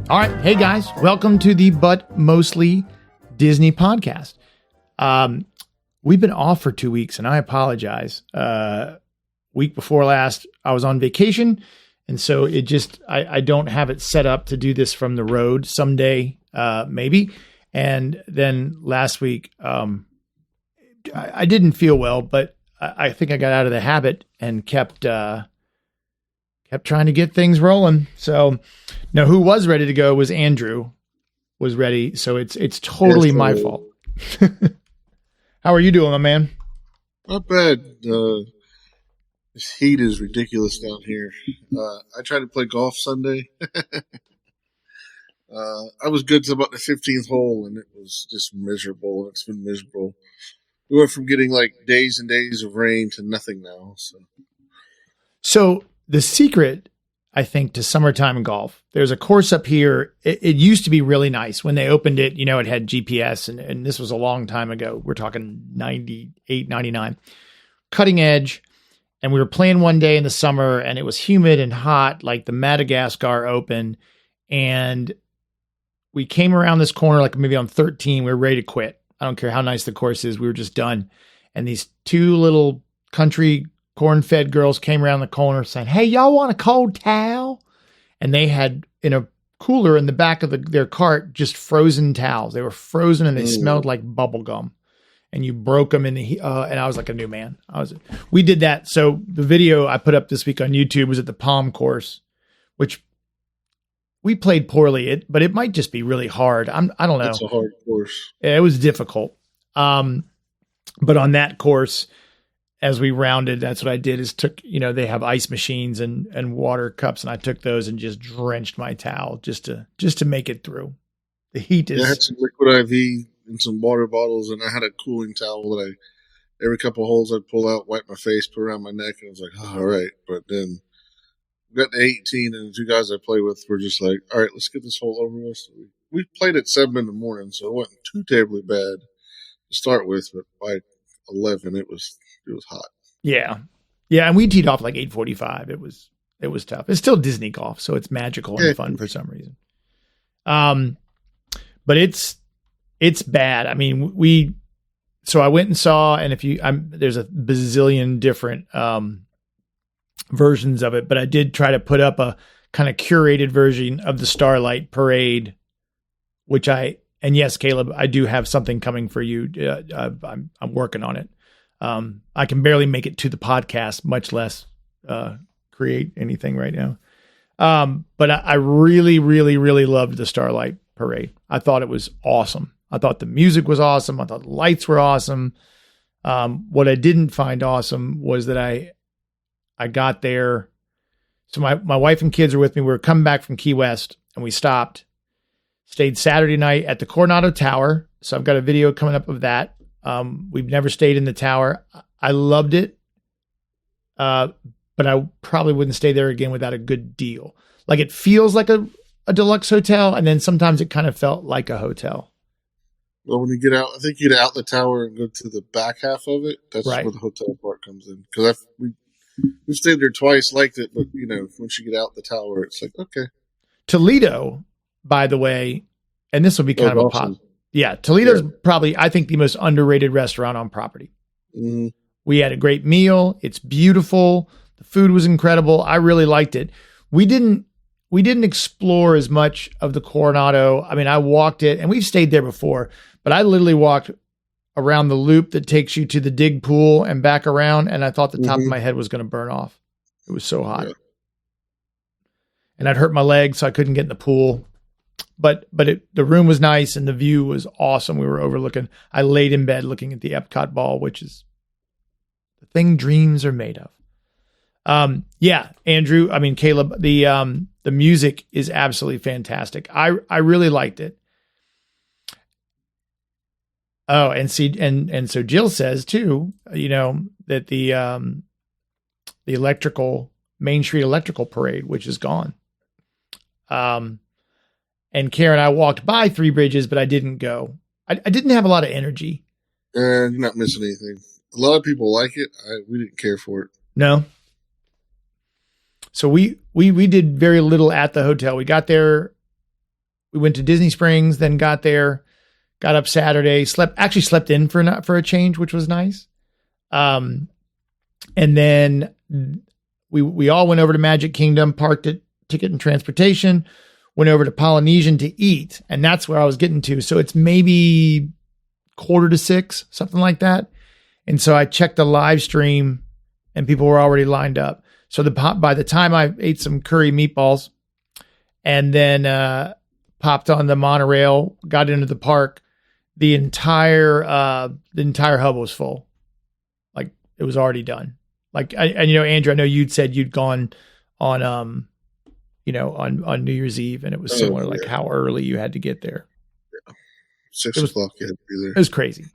All right. Hey, guys. Welcome to the But Mostly Disney podcast. We've been off for 2 weeks, and I apologize. Week before last, I was on vacation, and so it just, I don't have it set up to do this from the road someday, maybe. And then last week, I didn't feel well, but I think I got out of the habit and kept trying to get things rolling. So now who was ready to go was Andrew was ready. So it's totally my fault. How are you doing, my man? Not bad. This heat is ridiculous down here. I tried to play golf Sunday. I was good to about the 15th hole, and it was just miserable. It's been miserable. We went from getting like days and days of rain to nothing now. So the secret, I think, to summertime golf, there's a course up here. It used to be really nice. When they opened it, you know, it had GPS, and this was a long time ago. We're talking 98, 99. Cutting edge. And we were playing one day in the summer, and it was humid and hot, like the Madagascar Open. And we came around this corner, like maybe on 13. We were ready to quit. I don't care how nice the course is. We were just done. And these two little country corn-fed girls came around the corner saying, "Hey, y'all want a cold towel?" And they had in a cooler in the back of their cart just frozen towels. They were frozen and they smelled like bubble gum. And you broke them in the and I was like a new man. We did that. So the video I put up this week on YouTube was at the Palm course, which we played poorly. But it might just be really hard. I don't know. It's a hard course. It was difficult. But on that course, as we rounded, that's what I did is took, you know, they have ice machines and water cups, and I took those and just drenched my towel just to make it through. The heat is. Yeah, I had some liquid IV and some water bottles, and I had a cooling towel that every couple of holes I'd pull out, wipe my face, put around my neck, and I was like, oh, all right. But then we got to 18, and the two guys I play with were just like, all right, let's get this hole over with. So we played at 7 in the morning, so it wasn't too terribly bad to start with, but by 11, it was hot. Yeah. Yeah. And we teed off like 8:45. It was tough. It's still Disney golf, so it's magical and fun for some reason. But it's bad. I mean, so I went and saw, and there's a bazillion different, versions of it, but I did try to put up a kind of curated version of the Starlight Parade, and yes, Caleb, I do have something coming for you. I'm working on it. I can barely make it to the podcast, much less create anything right now. But I really, really, really loved the Starlight Parade. I thought it was awesome. I thought the music was awesome. I thought the lights were awesome. What I didn't find awesome was that I got there. So my wife and kids are with me. We were coming back from Key West, and we stayed Saturday night at the Coronado Tower. So I've got a video coming up of that. We've never stayed in the tower. I loved it. But I probably wouldn't stay there again without a good deal. Like, it feels like a deluxe hotel, and then sometimes it kind of felt like a hotel. Well, when you get out, I think you get out the tower and go to the back half of it. That's right. Where the hotel part comes in. Because we've stayed there twice, liked it, but you know, once you get out the tower, it's like, okay. Toledo, by the way, and this will be kind of awesome. a pop. Yeah, Toledo's probably, I think, the most underrated restaurant on property. Mm-hmm. We had a great meal. It's beautiful. The food was incredible. I really liked it. We didn't explore as much of the Coronado. I mean, I walked it, and we've stayed there before, but I literally walked around the loop that takes you to the dig pool and back around, and I thought the top of my head was going to burn off. It was so hot. Yeah. And I'd hurt my leg, so I couldn't get in the pool. But the room was nice, and the view was awesome. We were overlooking. I laid in bed looking at the Epcot ball, which is the thing dreams are made of. Yeah, Andrew. I mean, Caleb. The music is absolutely fantastic. I really liked it. Oh, and so Jill says too, you know, that the Main Street Electrical Parade, which is gone. And Karen, I walked by Three Bridges, but I didn't go. I didn't have a lot of energy. You're not missing anything. A lot of people like it. We didn't care for it. No. So we did very little at the hotel. We got there we went to Disney Springs, then got up Saturday, slept in for a change, which was nice. And then we all went over to Magic Kingdom, parked at Ticket and Transportation, went over to Polynesian to eat. And that's where I was getting to. So it's maybe 5:45, something like that. And so I checked the live stream and people were already lined up. So by the time I ate some curry meatballs and then popped on the monorail, got into the park, the entire hub was full. Like it was already done. Like, Andrew, I know you'd said you'd gone on, on New Year's Eve, and it was similar, like how early you had to get there. Yeah. 6 o'clock, you had to be there. It was crazy.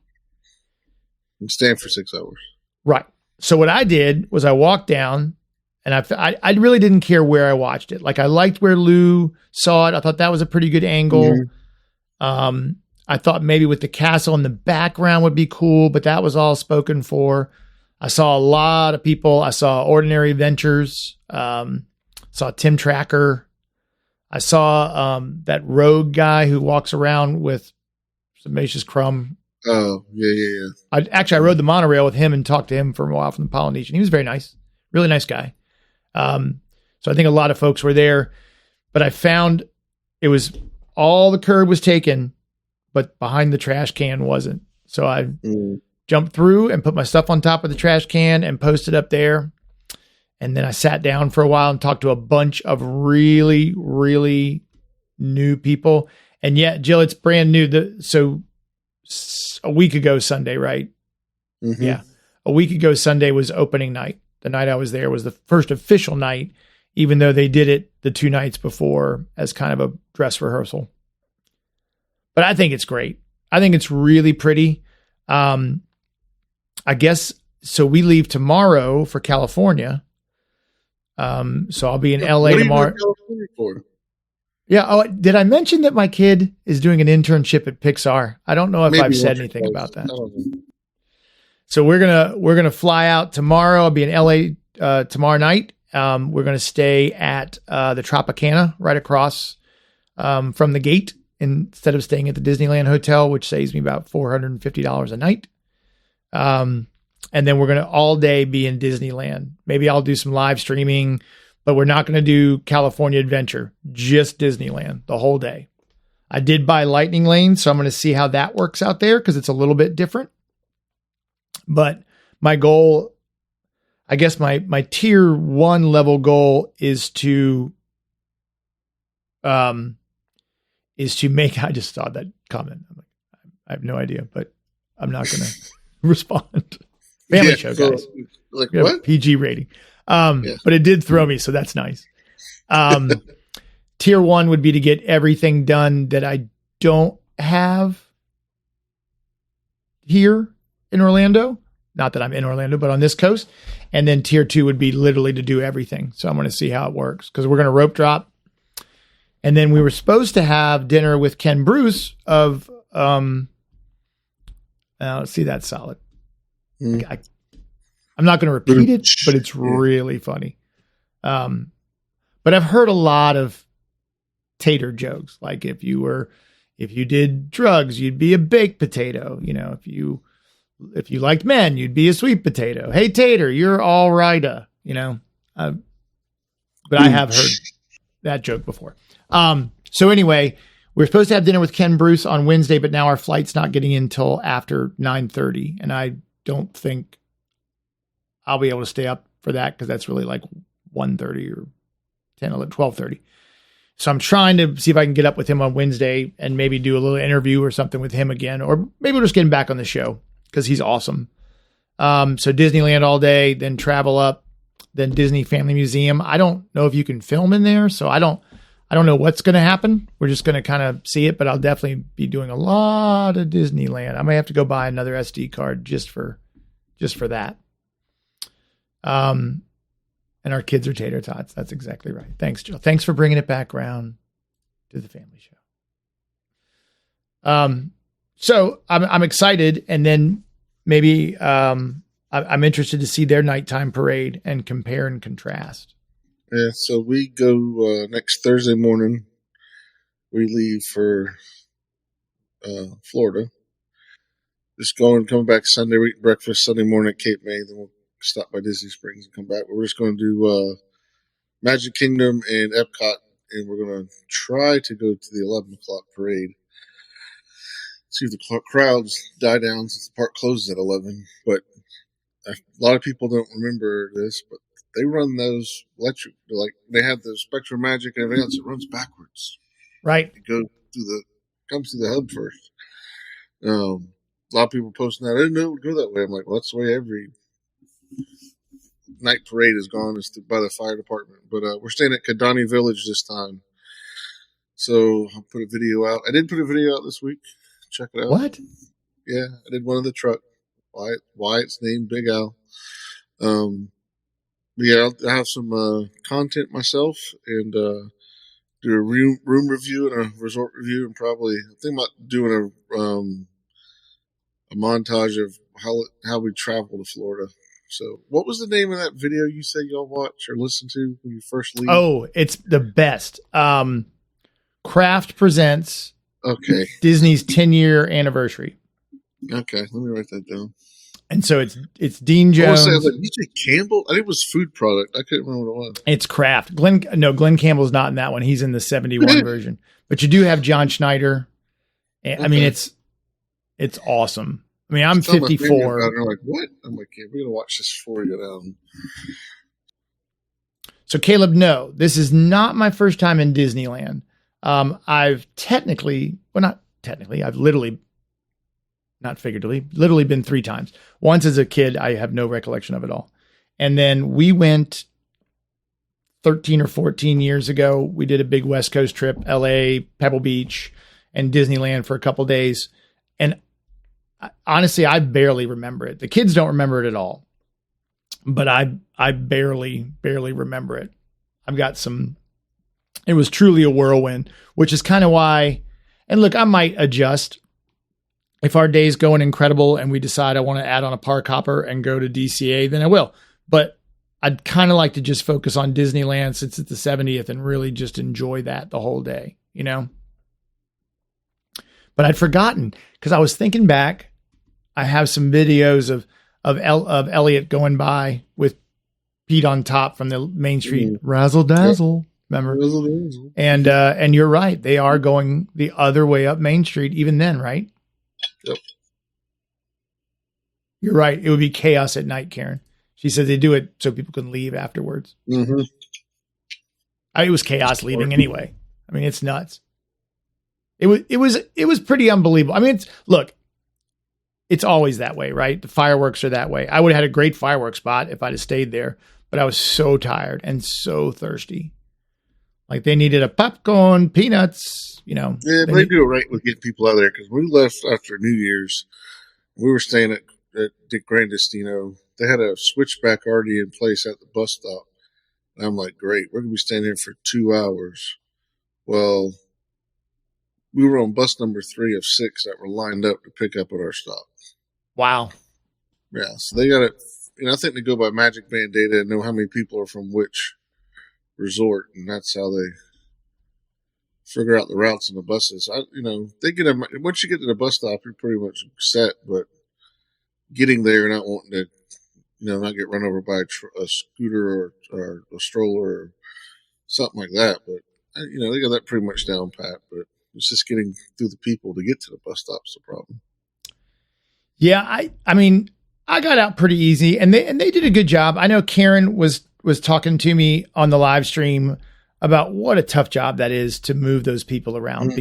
And stand for 6 hours. Right. So what I did was I walked down, and I really didn't care where I watched it. Like I liked where Lou saw it. I thought that was a pretty good angle. Mm-hmm. I thought maybe with the castle in the background would be cool, but that was all spoken for. I saw a lot of people. I saw Ordinary Ventures. Saw Tim Tracker. I saw that rogue guy who walks around with Sebaceous Crumb. Oh, yeah. I rode the monorail with him and talked to him for a while from the Polynesian. He was very nice. Really nice guy. So I think a lot of folks were there, but I found it was all the curb was taken, but behind the trash can wasn't. So I jumped through and put my stuff on top of the trash can and posted up there. And then I sat down for a while and talked to a bunch of really, really new people. And yet, Jill, it's brand new. So a week ago Sunday, right? Mm-hmm. Yeah. A week ago Sunday was opening night. The night I was there was the first official night, even though they did it the 2 nights before as kind of a dress rehearsal. But I think it's great. I think it's really pretty. I guess, so we leave tomorrow for California. So I'll be in LA tomorrow. California for? Yeah. Oh, did I mention that my kid is doing an internship at Pixar? I don't know if I've said anything about that. So we're gonna fly out tomorrow. I'll be in LA tomorrow night. We're gonna stay at the Tropicana right across from the gate instead of staying at the Disneyland Hotel, which saves me about $450 a night. And then we're going to all day be in Disneyland. Maybe I'll do some live streaming, but we're not going to do California Adventure, just Disneyland the whole day. I did buy Lightning Lane, so I'm going to see how that works out there because it's a little bit different. But my goal, I guess my tier 1 level goal is to make, I just saw that comment. I'm like, I have no idea, but I'm not going to respond. Family show, guys. Like what? PG rating. But it did throw me, so that's nice. Tier 1 would be to get everything done that I don't have here in Orlando. Not that I'm in Orlando, but on this coast. And then tier 2 would be literally to do everything. So I'm going to see how it works because we're going to rope drop. And then we were supposed to have dinner with Ken Bruce of, let's see, that's solid. I'm not going to repeat it, but it's really funny. But I've heard a lot of tater jokes. Like if you did drugs, you'd be a baked potato. If you liked men, you'd be a sweet potato. Hey, tater, you're all right. But I have heard that joke before. So anyway, we're supposed to have dinner with Ken Bruce on Wednesday, but now our flight's not getting in until after 9:30. And I don't think I'll be able to stay up for that because that's really like 1:30 or 10, 11, 12:30. So I'm trying to see if I can get up with him on Wednesday and maybe do a little interview or something with him again, or maybe we'll just get him back on the show because he's awesome. So Disneyland all day, then travel up, then Disney Family Museum. I don't know if you can film in there, so I don't know what's going to happen. We're just going to kind of see it, but I'll definitely be doing a lot of Disneyland. I may have to go buy another SD card just for that. And our kids are tater tots. That's exactly right. Thanks, Jill. Thanks for bringing it back around to the family show. So I'm excited, and then maybe I'm interested to see their nighttime parade and compare and contrast. Yeah, so we go next Thursday morning. we leave for Florida. Just coming back Sunday. We eat breakfast Sunday morning at Cape May. Then we'll stop by Disney Springs and come back. But we're just going to do Magic Kingdom and Epcot, and we're going to try to go to the 11 o'clock parade. See if the crowds die down since the park closes at 11. But a lot of people don't remember this, but they run those electric, like they have the Spectrum Magic and everything else. It runs backwards. Right. It comes through the hub first. A lot of people posting that. I didn't know it would go that way. I'm like, well, that's the way every night parade is gone, is by the fire department. But we're staying at Kidani Village this time. So I'll put a video out. I did put a video out this week. Check it out. What? Yeah, I did one of the truck. Wyatt's named Big Al. Yeah, I'll have some content myself and do a room review and a resort review, and probably I think about doing a montage of how we travel to Florida. So, what was the name of that video you said y'all watch or listen to when you first leave? Oh, it's the best. Kraft presents Disney's 10-year anniversary. Okay, let me write that down. And so it's Dean Jones. I was like, you say Campbell? I think it was food product. I couldn't remember what it was. It's Kraft. Glenn Campbell's not in that one. He's in the 71 version. But you do have John Schneider. I mean, it's awesome. I mean, I'm 54. And they're like, what? I'm like, yeah, we're going to watch this before we go down. So, Caleb, no, this is not my first time in Disneyland. I've I've literally, not figuratively, literally been 3 times. Once as a kid, I have no recollection of it all. And then we went 13 or 14 years ago. We did a big West Coast trip, LA, Pebble Beach, and Disneyland for a couple days. And honestly, I barely remember it. The kids don't remember it at all. But I barely remember it. It was truly a whirlwind, which is kind of why, and look, I might adjust. If our day's going incredible and we decide I want to add on a park hopper and go to DCA, then I will. But I'd kind of like to just focus on Disneyland since it's the 70th and really just enjoy that the whole day, you know? But I'd forgotten because I was thinking back. I have some videos of Elliot going by with Pete on top from the Main Street Razzle Dazzle. Remember? Razzle Dazzle. And you're right. They are going the other way up Main Street even then, right? Yep. You're right. It would be chaos at night, Karen. She said they do it so people can leave afterwards. Mm-hmm. It was chaos leaving anyway. I mean, it's nuts. It was pretty unbelievable. I mean, it's always that way, right? The fireworks are that way. I would have had a great fireworks spot if I'd have stayed there, but I was so tired and so thirsty. Like they needed a popcorn, peanuts, you know. Yeah, but they do it right with getting people out of there because we left after New Year's. We were staying at Dick Grandestino. They had a switchback already in place at the bus stop. And I'm like, great, we're going to be staying here for 2 hours. Well, we were on bus number 3 of 6 that were lined up to pick up at our stop. Wow. Yeah, so they got it. I think they go by Magic Band data and know how many people are from which resort, and that's how they figure out the routes on the buses. They get them once you get to the bus stop, you're pretty much set. But getting there, not wanting to, not get run over by a scooter or a stroller or something like that. But they got that pretty much down pat. But it's just getting through the people to get to the bus stop's the problem. Yeah, I mean, I got out pretty easy, and they did a good job. I know Karen was talking to me on the live stream about what a tough job that is to move those people around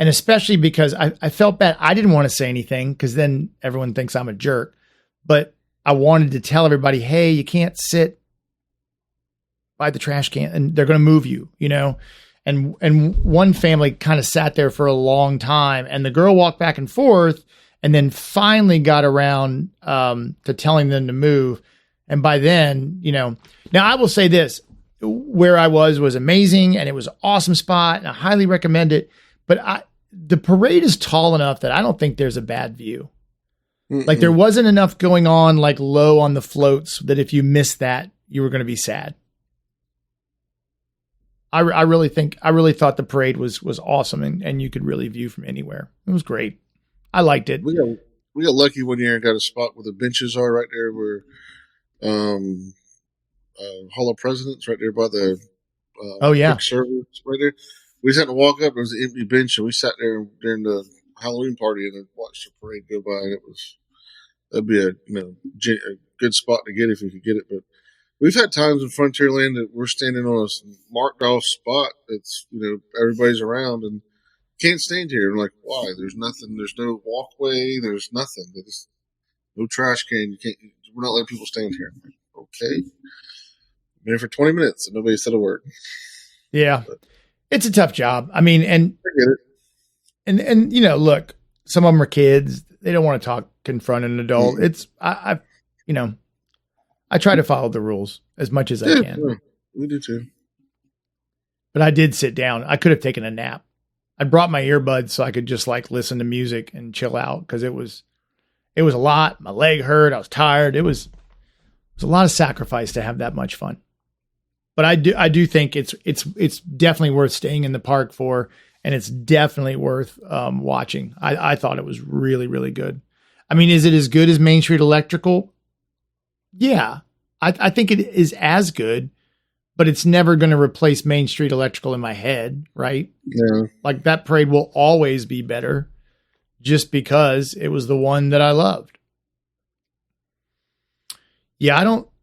especially because I felt bad. I didn't want to say anything because then everyone thinks I'm a jerk, but I wanted to tell everybody, hey, you can't sit by the trash can and they're going to move you, and one family kind of sat there for a long time and the girl walked back and forth and then finally got around to telling them to move. And by then, now I will say this, where I was amazing and it was an awesome spot and I highly recommend it. But the parade is tall enough that I don't think there's a bad view. Like there wasn't enough going on like low on the floats that if you missed that, you were going to be sad. I really thought the parade was awesome, and you could really view from anywhere. It was great. I liked it. We got lucky one year and got a spot where the benches are right there where Hall of Presidents right there by the Oh yeah. quick service right there. We just had to walk up. There was an empty bench, and we sat there during the Halloween party and watched the parade go by. And that'd be a good spot to get if you could get it. But we've had times in Frontierland that we're standing on a marked off spot that's everybody's around and can't stand here. I'm like, why? There's nothing. There's no walkway. There's nothing. There's no trash can. You can't. We're not letting people stand here. I'm like, okay. Been here for 20 minutes and nobody said a word. Yeah, it's a tough job. I mean, and I get it. And look, some of them are kids. They don't want to confront an adult. Mm-hmm. It's I try to follow the rules as much as I can. Yeah, we do too. But I did sit down. I could have taken a nap. I brought my earbuds so I could just listen to music and chill out because it was a lot. My leg hurt. I was tired. It was a lot of sacrifice to have that much fun. But I do think it's definitely worth staying in the park for, and it's definitely worth watching. I thought it was really, really good. I mean, is it as good as Main Street Electrical? Yeah, I think it is as good, but it's never going to replace Main Street Electrical in my head, right? Yeah. Like that parade will always be better just because it was the one that I loved. Yeah,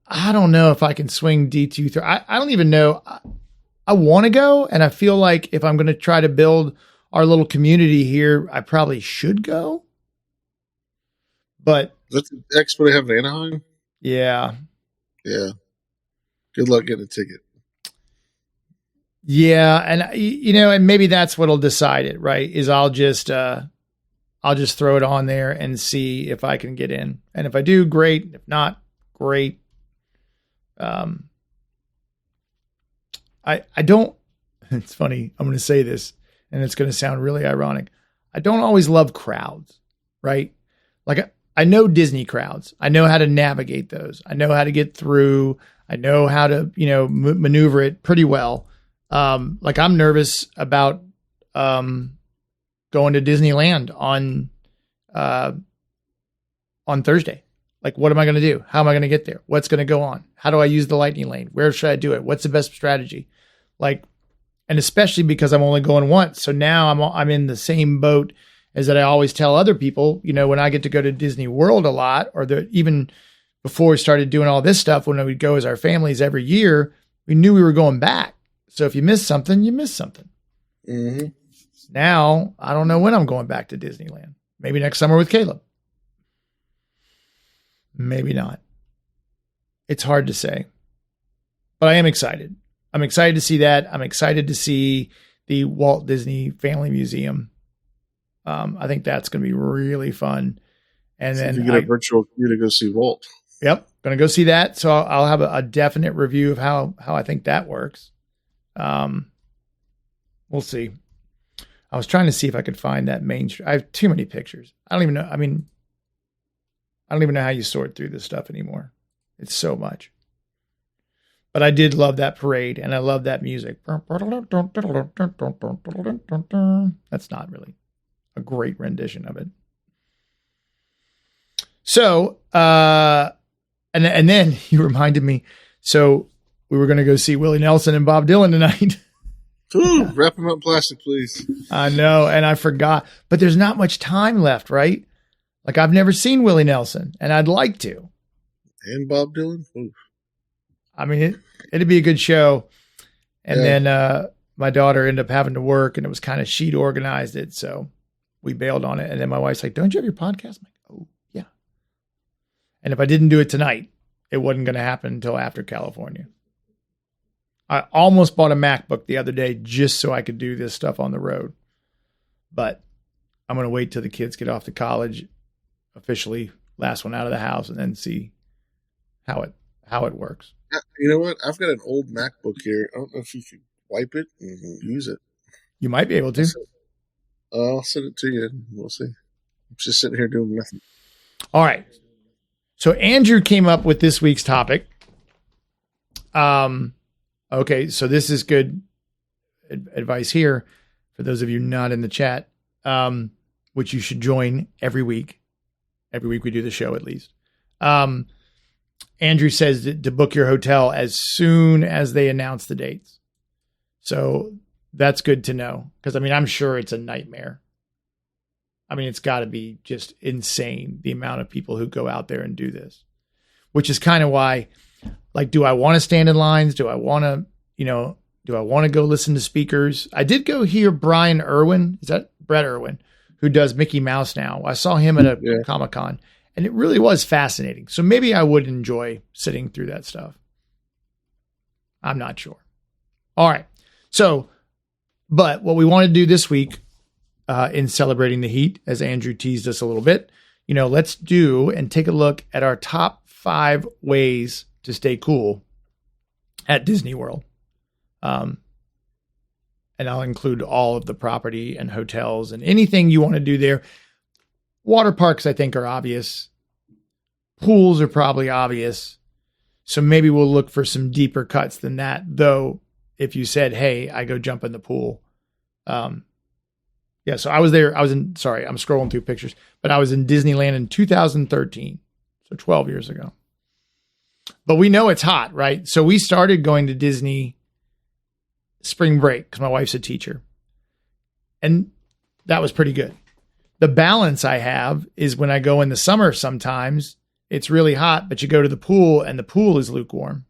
I don't know if I can swing D2 through. I don't even know. I want to go, and I feel like if I'm going to try to build our little community here, I probably should go. But that's the expo they have in Anaheim. Yeah. Yeah. Good luck getting a ticket. Yeah, and and maybe that's what'll decide it, right? Is I'll just throw it on there and see if I can get in. And if I do, great. If not, great. I don't, it's funny. I'm going to say this and it's going to sound really ironic. I don't always love crowds, right? Like I know Disney crowds. I know how to navigate those. I know how to get through. I know how to, maneuver it pretty well. Like I'm nervous about, going to Disneyland on Thursday. Like, what am I going to do? How am I going to get there? What's going to go on? How do I use the lightning lane? Where should I do it? What's the best strategy? Like, and especially because I'm only going once. So now I'm in the same boat as that I always tell other people, when I get to go to Disney World a lot, or even before we started doing all this stuff, when we'd go as our families every year, we knew we were going back. So if you miss something, you miss something. Mm-hmm. Now, I don't know when I'm going back to Disneyland. Maybe next summer with Caleb. Maybe not. It's hard to say. But I am excited. I'm excited to see that. I'm excited to see the Walt Disney Family Museum. I think that's going to be really fun. And then you get a virtual queue to go see Walt. Yep, going to go see that. So I'll have a definite review of how I think that works. We'll see. I was trying to see if I could find that Main Street. I have too many pictures. I don't even know. I mean, I don't even know how you sort through this stuff anymore. It's so much. But I did love that parade, and I love that music. That's not really a great rendition of it. So, and then you reminded me. So we were going to go see Willie Nelson and Bob Dylan tonight. Ooh, wrap them up in plastic, please. I know, and I forgot. But there's not much time left, right? Like, I've never seen Willie Nelson, and I'd like to. And Bob Dylan? Oof. I mean, it'd be a good show. And then my daughter ended up having to work, and it was kind of, she'd organized it, so we bailed on it. And then my wife's like, don't you have your podcast? I'm like, oh, yeah. And if I didn't do it tonight, it wasn't going to happen until after California. I almost bought a MacBook the other day just so I could do this stuff on the road. But I'm going to wait till the kids get off to college, officially last one out of the house, and then see how it works. You know what? I've got an old MacBook here. I don't know if you could wipe it and use it. You might be able to. I'll send it to you. We'll see. I'm just sitting here doing nothing. All right. So Andrew came up with this week's topic. Okay, so this is good. advice here for those of you not in the chat, which you should join every week. Every week we do the show at least. Andrew says to book your hotel as soon as they announce the dates. So that's good to know. Because, I mean, I'm sure it's a nightmare. I mean, it's got to be just insane, the amount of people who go out there and do this. Which is kind of why, like, do I want to stand in lines? Do I want to go listen to speakers? I did go hear Brian Irwin. Is that Brett Irwin, who does Mickey Mouse now? I saw him at a Comic-Con. And it really was fascinating. So maybe I would enjoy sitting through that stuff. I'm not sure. All right. So, but what we want to do this week in celebrating the heat, as Andrew teased us a little bit, let's do and take a look at our top 5 ways to stay cool at Disney World. And I'll include all of the property and hotels and anything you want to do there. Water parks, I think, are obvious. Pools are probably obvious. So maybe we'll look for some deeper cuts than that. Though, if you said, hey, I go jump in the pool. So I was there. I'm scrolling through pictures. But I was in Disneyland in 2013. So 12 years ago. But we know it's hot, right? So we started going to Disney spring break because my wife's a teacher. And that was pretty good. The balance I have is when I go in the summer, sometimes it's really hot, but you go to the pool and the pool is lukewarm.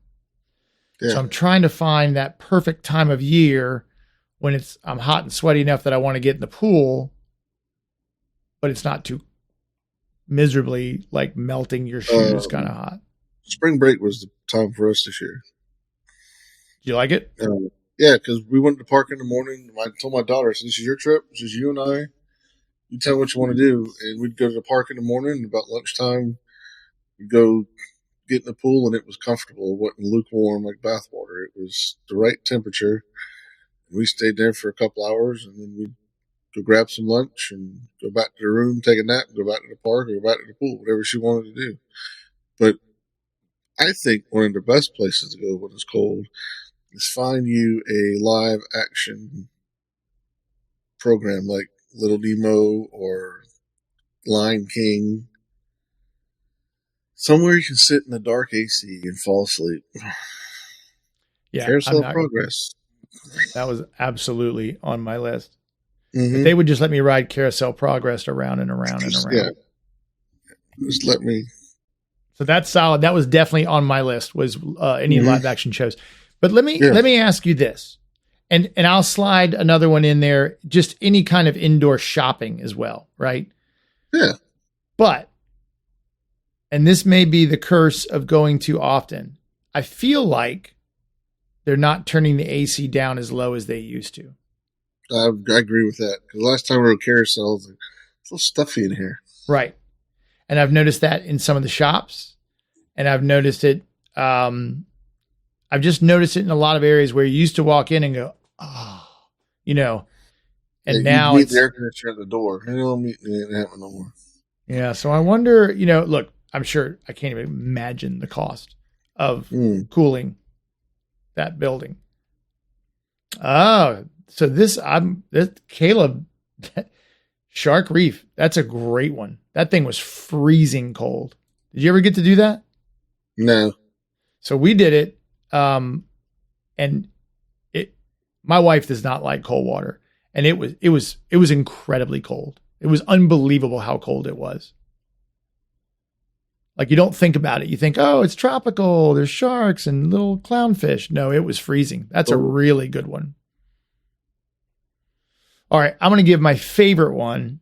Yeah. So I'm trying to find that perfect time of year when I'm hot and sweaty enough that I want to get in the pool, but it's not too miserably like melting your shoes kind of hot. Spring break was the time for us this year. Do you like it? Yeah, because we went to the park in the morning. I told my daughter, "This is your trip. This is you and I. You tell me what you want to do." And we'd go to the park in the morning. About lunchtime, we'd go get in the pool, and it was comfortable. It wasn't lukewarm like bath water. It was the right temperature. And we stayed there for a couple hours, and then we'd go grab some lunch and go back to the room, take a nap, go back to the park, or go back to the pool, whatever she wanted to do. But I think one of the best places to go when it's cold is find you a live action program like Little Nemo or Lion King. Somewhere you can sit in the dark AC and fall asleep. Yeah, Carousel of Progress. That was absolutely on my list. Mm-hmm. If they would just let me ride Carousel Progress around and around and around. Yeah. Just let me. So that's solid. That was definitely on my list, was any live action shows. But let me ask you this. And I'll slide another one in there, just any kind of indoor shopping as well, right? Yeah. But, and this may be the curse of going too often, I feel like they're not turning the AC down as low as they used to. I agree with that. Because last time we were at Carousel, it's a little stuffy in here. Right. And I've noticed that in some of the shops. And I've noticed it, I've just noticed it in a lot of areas where you used to walk in and go, oh, and now it's the air conditioner at the door. It ain't happening no more. Yeah. So I wonder, look, I'm sure I can't even imagine the cost of cooling that building. Oh, so this Caleb Shark Reef. That's a great one. That thing was freezing cold. Did you ever get to do that? No. So we did it. And my wife does not like cold water, and it was incredibly cold. It was unbelievable how cold it was. Like, you don't think about it. You think, oh, it's tropical. There's sharks and little clownfish. No, it was freezing. That's a really good one. All right. I'm going to give my favorite one.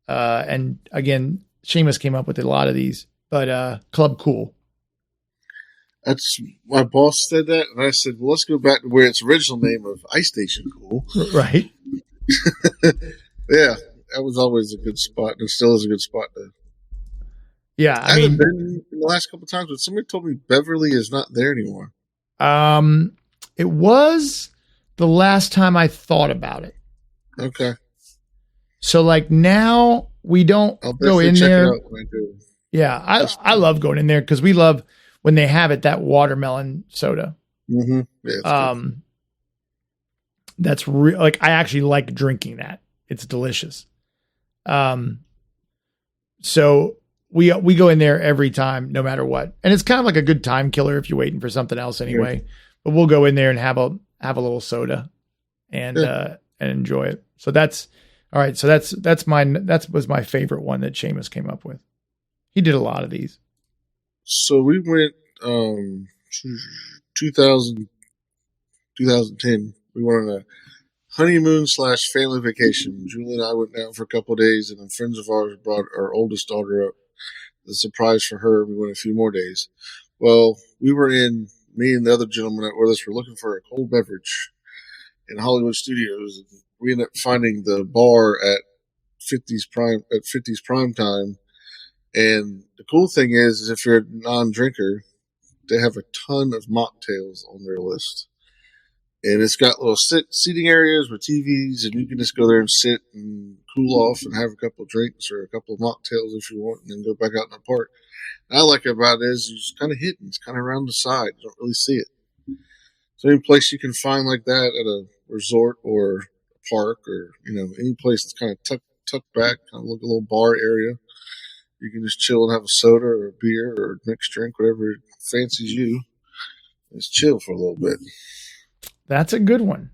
And again, Seamus came up with a lot of these, but, Club Cool. That's my boss said that, and I said, "Well, let's go back to where its original name of Ice Station Cool." Right. Yeah, that was always a good spot, and it still is a good spot. Yeah, I haven't been in the last couple of times, but somebody told me Beverly is not there anymore. It was the last time I thought about it. Okay. So like now we don't go in there. Yeah, I love going in there because we love when they have it, that watermelon soda. Mm-hmm. Yeah, That's like, I actually like drinking that. It's delicious. So we go in there every time, no matter what. And it's kind of like a good time killer if you're waiting for something else anyway. Yeah. But we'll go in there and have a little soda and enjoy it. So that's all right. So that was my favorite one that Seamus came up with. He did a lot of these. So we went 2010. We went on a honeymoon / family vacation. Julie and I went down for a couple of days, and then friends of ours brought our oldest daughter up. The surprise for her, we went a few more days. Well, me and the other gentleman that were with us were looking for a cold beverage in Hollywood Studios. We ended up finding the bar at 50's prime time. And the cool thing is if you're a non-drinker, they have a ton of mocktails on their list. And it's got little seating areas with TVs, and you can just go there and sit and cool off and have a couple of drinks or a couple of mocktails if you want, and then go back out in the park. And I like about it is it's kind of hidden. It's kind of around the side. You don't really see it. So any place you can find like that at a resort or a park or, any place that's kind of tucked back, kind of like a little bar area, you can just chill and have a soda or a beer or a mixed drink, whatever fancies you. Just chill for a little bit. That's a good one.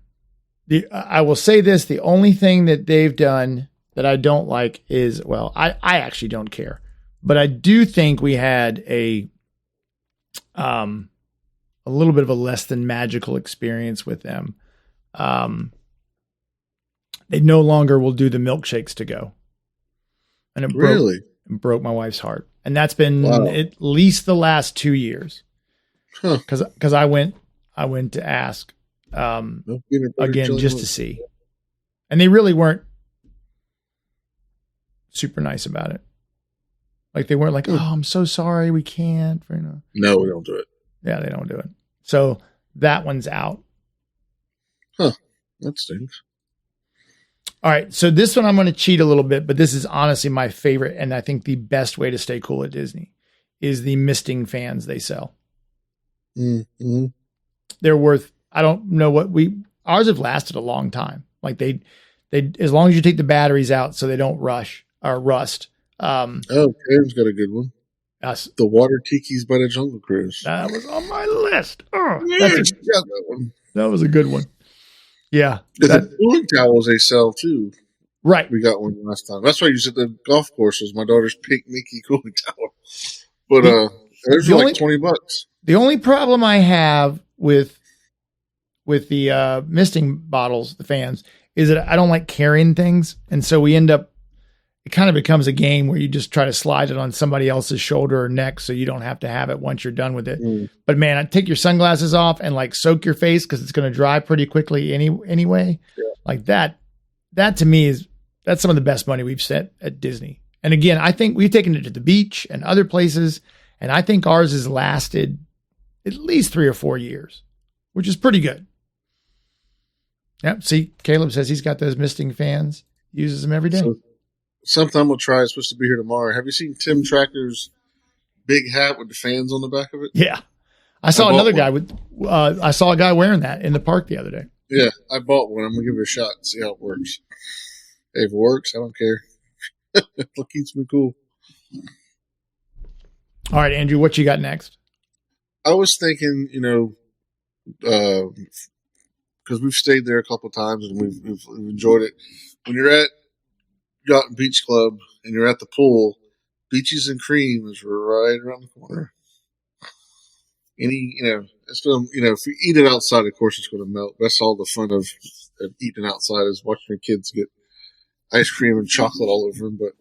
I will say this, the only thing that they've done that I don't like is, well, I actually don't care, but I do think we had a little bit of a less than magical experience with them. They no longer will do the milkshakes to go. And it broke my wife's heart. And that's been at least the last 2 years. Huh. Cause I went to ask, again, just to see. And they really weren't super nice about it. Like they weren't like, oh, I'm so sorry, we can't. No, we don't do it. Yeah, they don't do it. So that one's out. Huh. That stinks. All right. So this one I'm going to cheat a little bit, but this is honestly my favorite. And I think the best way to stay cool at Disney is the misting fans they sell. Mm-hmm. They're worth, I don't know ours have lasted a long time. Like they, as long as you take the batteries out so they don't rust. Karen's got a good one. The water tikis by the Jungle Cruise. That was on my list. Oh, that one. That was a good one. Yeah. The cooling towels they sell too. Right. We got one last time. That's why I used at the golf courses. My daughter's pink Mickey cooling towel. But those are like $20. The only problem I have with the misting bottles, the fans, is that I don't like carrying things. And so it kind of becomes a game where you just try to slide it on somebody else's shoulder or neck so you don't have to have it once you're done with it. But man, I'd take your sunglasses off and like soak your face because it's going to dry pretty quickly anyway. Yeah. Like that to me that's some of the best money we've spent at Disney. And again, I think we've taken it to the beach and other places, and I think ours has lasted at least 3 or 4 years, which is pretty good. Yep. See, Caleb says he's got those misting fans, uses them every day. So, sometime we'll try. It's supposed to be here tomorrow. Have you seen Tim Tracker's big hat with the fans on the back of it? Yeah. I saw another guy I saw a guy wearing that in the park the other day. Yeah, I bought one. I'm going to give it a shot and see how it works. Hey, if it works, I don't care. It keeps me cool. All right, Andrew, what you got next? I was thinking, because we've stayed there a couple of times and we've enjoyed it. When you're at Yacht and Beach Club and you're at the pool, Beaches and Cream is right around the corner. It's going to, if you eat it outside, of course it's going to melt. That's all the fun of eating outside is watching your kids get ice cream and chocolate all over them. But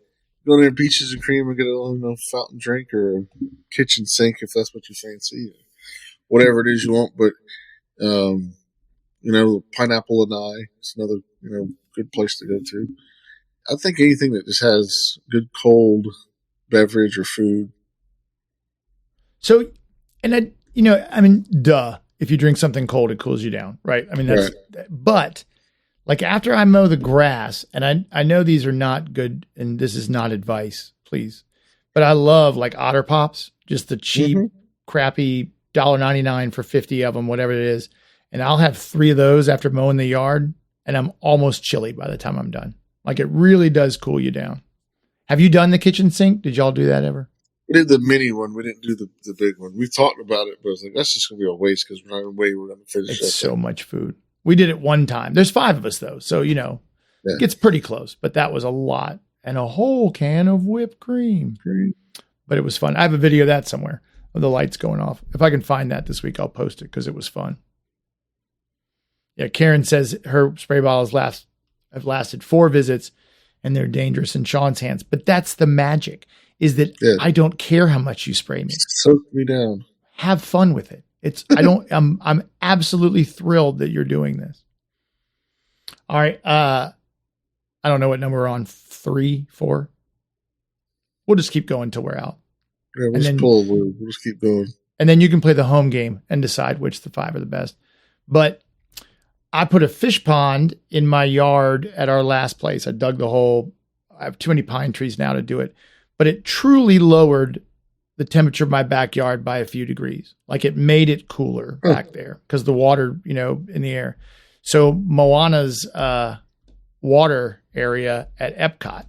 go there, Beaches and Cream, and get a fountain drink or a kitchen sink if that's what you fancy. Whatever it is you want. But, Pineapple and I, it's another, good place to go to. I think anything that just has good cold beverage or food. So, and duh, if you drink something cold, it cools you down, right? I mean, that's, right. But like after I mow the grass, and I know these are not good, and this is not advice, please, but I love like Otter Pops, just the cheap, crappy $1.99 for 50 of them, whatever it is. and I'll have 3 of those after mowing the yard, and I'm almost chilly by the time I'm done. Like it really does cool you down. Have you done the kitchen sink? Did y'all do that ever? We did the mini one. We didn't do the big one. We talked about it, but I was like, that's just going to be a waste because we're not going to finish It's that so thing. much food. We did it one time. There's 5 of us though, so it gets pretty close. But that was a lot, and a whole can of whipped cream. But it was fun. I have a video of that somewhere of the lights going off. If I can find that this week, I'll post it because it was fun. Yeah, Karen says her spray bottles have lasted 4 visits, and they're dangerous in Sean's hands. But that's the magic. Is that I don't care how much you spray me. Soak me down. Have fun with it. I'm absolutely thrilled that you're doing this. All right. I don't know what number we're on. 3, 4. We'll just keep going till we're out. Yeah, we'll just keep going. And then you can play the home game and decide which the 5 are the best. But I put a fish pond in my yard at our last place. I dug the hole. I have too many pine trees now to do it. But it truly lowered the temperature of my backyard by a few degrees. Like it made it cooler back there because the water, in the air. So Moana's water area at Epcot,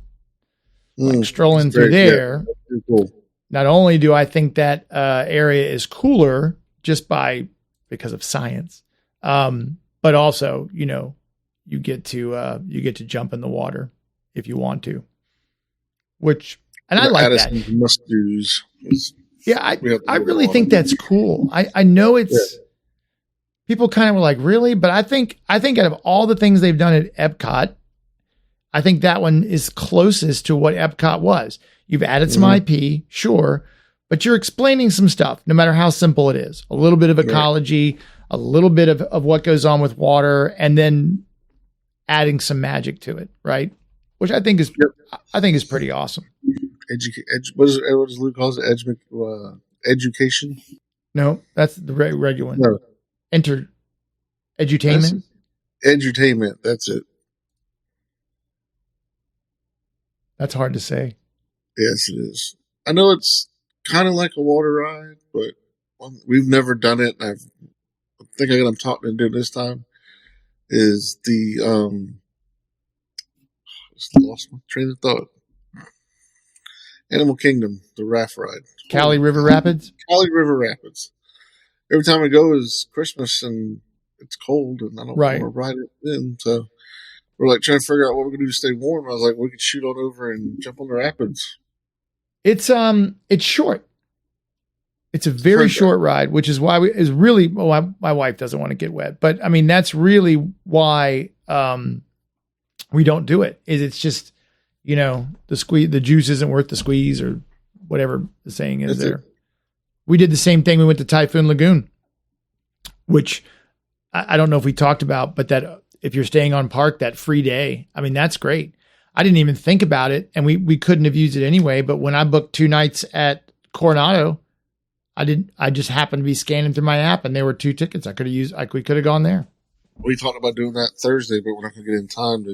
strolling through there. Yeah, cool. Not only do I think that area is cooler just because of science, but also, you get to jump in the water if you want to, and I like Addison's that. must-dos. Yeah, I really think that's cool. I know it's people kind of were like, really? But I think out of all the things they've done at Epcot, I think that one is closest to what Epcot was. You've added some IP, sure, but you're explaining some stuff, no matter how simple it is. A little bit of ecology, a little bit of what goes on with water, and then adding some magic to it, right? Which I think is pretty awesome. What does Luke calls it? Education? No, that's the regular one. No. Edutainment? Edutainment, that's it. That's hard to say. Yes, it is. I know it's kind of like a water ride, but we've never done it. And I think I got them talking to do this time. Is the just lost my train of thought. Animal Kingdom, the raft ride. Cali River Rapids? Cali River Rapids. Every time I go is Christmas and it's cold and I don't want to ride it then. So we're like trying to figure out what we're going to do to stay warm. I was like, we could shoot on over and jump on the rapids. It's short. It's a very short ride, which is why my wife doesn't want to get wet. But I mean, that's really why we don't do it. It's just, the juice isn't worth the squeeze or whatever the saying is there. We did the same thing. We went to Typhoon Lagoon, which I don't know if we talked about, but that if you're staying on park, that free day, I mean, that's great. I didn't even think about it, and we couldn't have used it anyway. But when I booked 2 nights at Coronado, I just happened to be scanning through my app, and there were 2 tickets I could have used. We could have gone there. We talked about doing that Thursday, but we're not going to get in time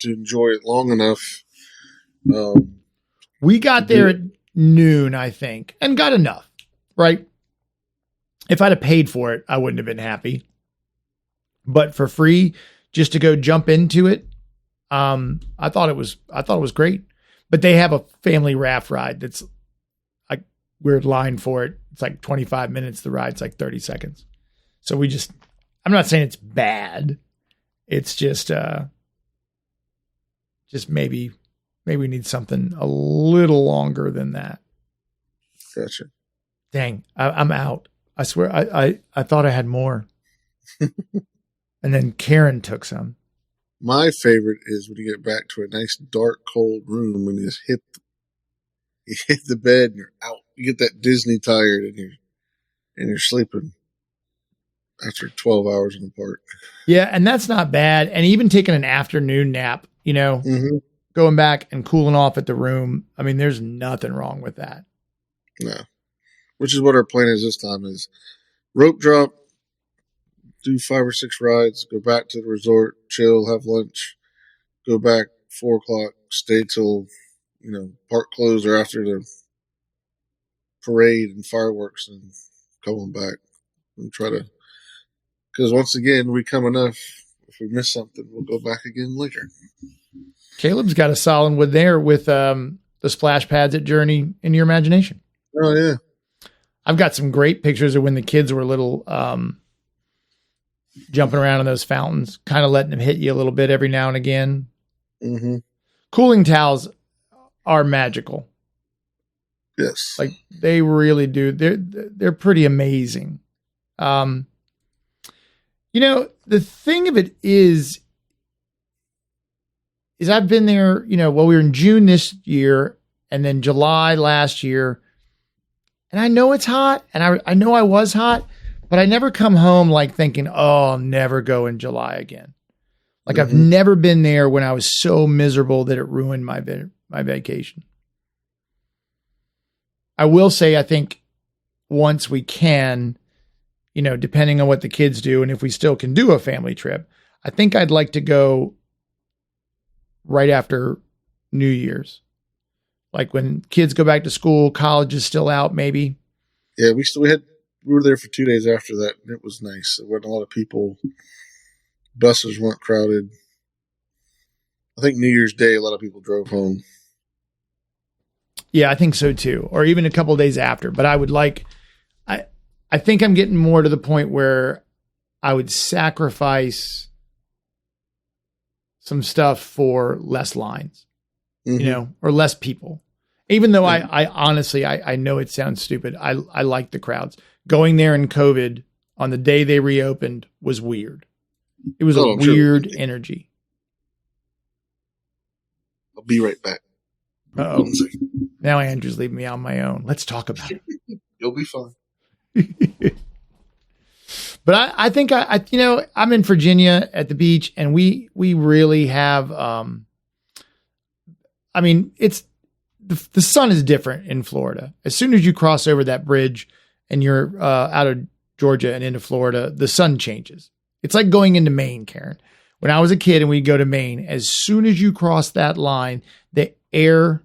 to enjoy it long enough. We got there at noon, I think, and got enough, right? If I'd have paid for it, I wouldn't have been happy. But for free, just to go jump into it, I thought it was great. But they have a family raft ride that's like weird line for it. It's like 25 minutes. The ride's like 30 seconds. So I'm not saying it's bad. It's just maybe we need something a little longer than that. Gotcha. Dang, I'm out. I swear, I thought I had more. And then Karen took some. My favorite is when you get back to a nice, dark, cold room and you just hit the bed and you're out. You get that Disney tired and you're sleeping after 12 hours in the park. Yeah, and that's not bad. And even taking an afternoon nap, going back and cooling off at the room. I mean, there's nothing wrong with that. No. Which is what our plan is this time is rope drop, do 5 or 6 rides, go back to the resort, chill, have lunch, go back 4 o'clock, stay till, park close or after the parade and fireworks and come on back and try to, Because once again, we come enough. If we miss something, we'll go back again later. Caleb's got a solid one there with the splash pads at Journey in Your Imagination. Oh, yeah. I've got some great pictures of when the kids were little, jumping around in those fountains, kind of letting them hit you a little bit every now and again. Mm-hmm. Cooling towels are magical. Yes. Like they really do. They're pretty amazing. The thing of it is I've been there, we were in June this year and then July last year. And I know it's hot and I know I was hot, but I never come home like thinking, oh, I'll never go in July again. Like I've never been there when I was so miserable that it ruined my vacation. I will say, I think once we can, depending on what the kids do and if we still can do a family trip, I think I'd like to go right after New Year's. Like when kids go back to school, college is still out, maybe. Yeah, we were there for 2 days after that, and it was nice. There weren't a lot of people. Buses weren't crowded. I think New Year's Day, a lot of people drove home. Yeah, I think so too. Or even a couple of days after. But I would I think I'm getting more to the point where I would sacrifice some stuff for less lines, or less people. Even though I honestly, I know it sounds stupid. I like the crowds. Going there in COVID on the day they reopened was weird. It was a weird energy. I'll be right back. Uh-oh. Now Andrew's leaving me on my own. Let's talk about it. You'll be fine. But I think I'm in Virginia at the beach and we really have, it's the sun is different in Florida. As soon as you cross over that bridge and you're out of Georgia and into Florida, the sun changes. It's like going into Maine, Karen. When I was a kid and we'd go to Maine, as soon as you cross that line, the air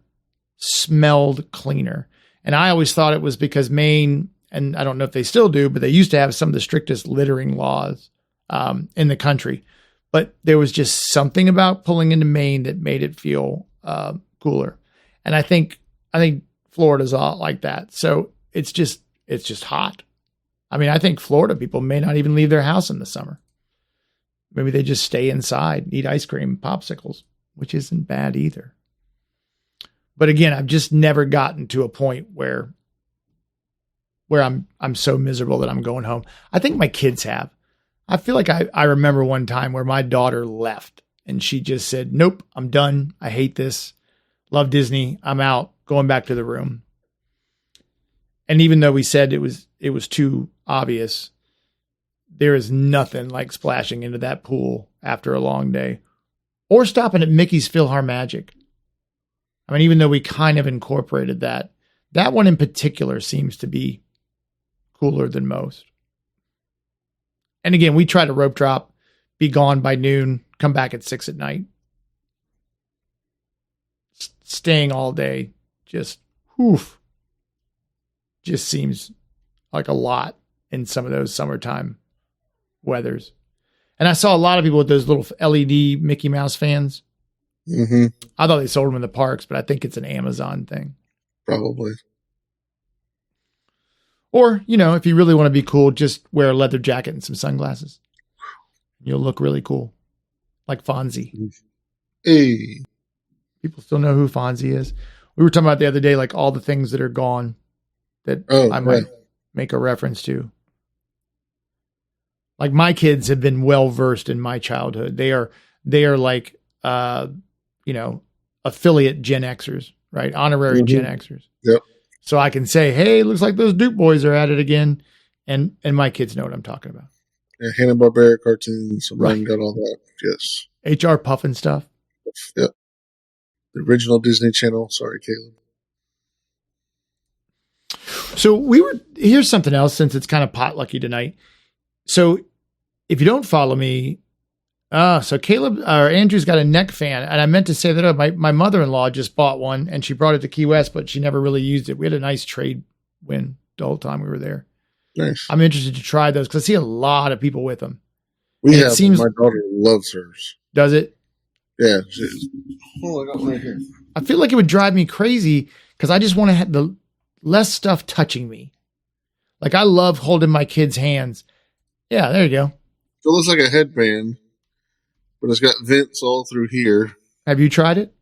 smelled cleaner. And I always thought it was because Maine, and I don't know if they still do, but they used to have some of the strictest littering laws in the country. But there was just something about pulling into Maine that made it feel cooler. And I think Florida's a lot like that. So it's just hot. I think Florida people may not even leave their house in the summer. Maybe they just stay inside, eat ice cream, popsicles, which isn't bad either. But again, I've just never gotten to a point where I'm so miserable that I'm going home. I think my kids have. I feel like I remember one time where my daughter left and she just said, nope, I'm done. I hate this. Love Disney. I'm out, going back to the room. And even though we said it was too obvious, there is nothing like splashing into that pool after a long day or stopping at Mickey's PhilharMagic. Even though we kind of incorporated that one in particular seems to be cooler than most. And again, we try to rope drop, be gone by noon, come back at 6 at night. Staying all day just seems like a lot in some of those summertime weathers. And I saw a lot of people with those little LED Mickey Mouse fans. Mm-hmm. I thought they sold them in the parks, but I think it's an Amazon thing. Probably. Or, if you really want to be cool, just wear a leather jacket and some sunglasses. You'll look really cool. Like Fonzie. Hey. People still know who Fonzie is. We were talking about the other day, like all the things that are gone that I might make a reference to. Like my kids have been well versed in my childhood. They are like, affiliate Gen Xers, right? Honorary Gen Xers. Yep. So I can say, hey, looks like those Duke boys are at it again. And my kids know what I'm talking about. Yeah, Hanna-Barbera cartoons. Ryan got all that. Yes. HR Puffin stuff. Yep. The original Disney Channel. Sorry, Caleb. So here's something else since it's kind of potlucky tonight. So if you don't follow me, so Caleb or Andrew's got a neck fan, and I meant to say that my mother-in-law just bought one, and she brought it to Key West, but she never really used it. We had a nice trade win the whole time we were there. Nice. I'm interested to try those because I see a lot of people with them. We And have. My daughter loves hers. Does it? Yeah. Oh, I got one right here. I feel like it would drive me crazy because I just want to have the less stuff touching me. Like I love holding my kids' hands. Yeah, there you go. So it looks like a headband, but it's got vents all through here. Have you tried it?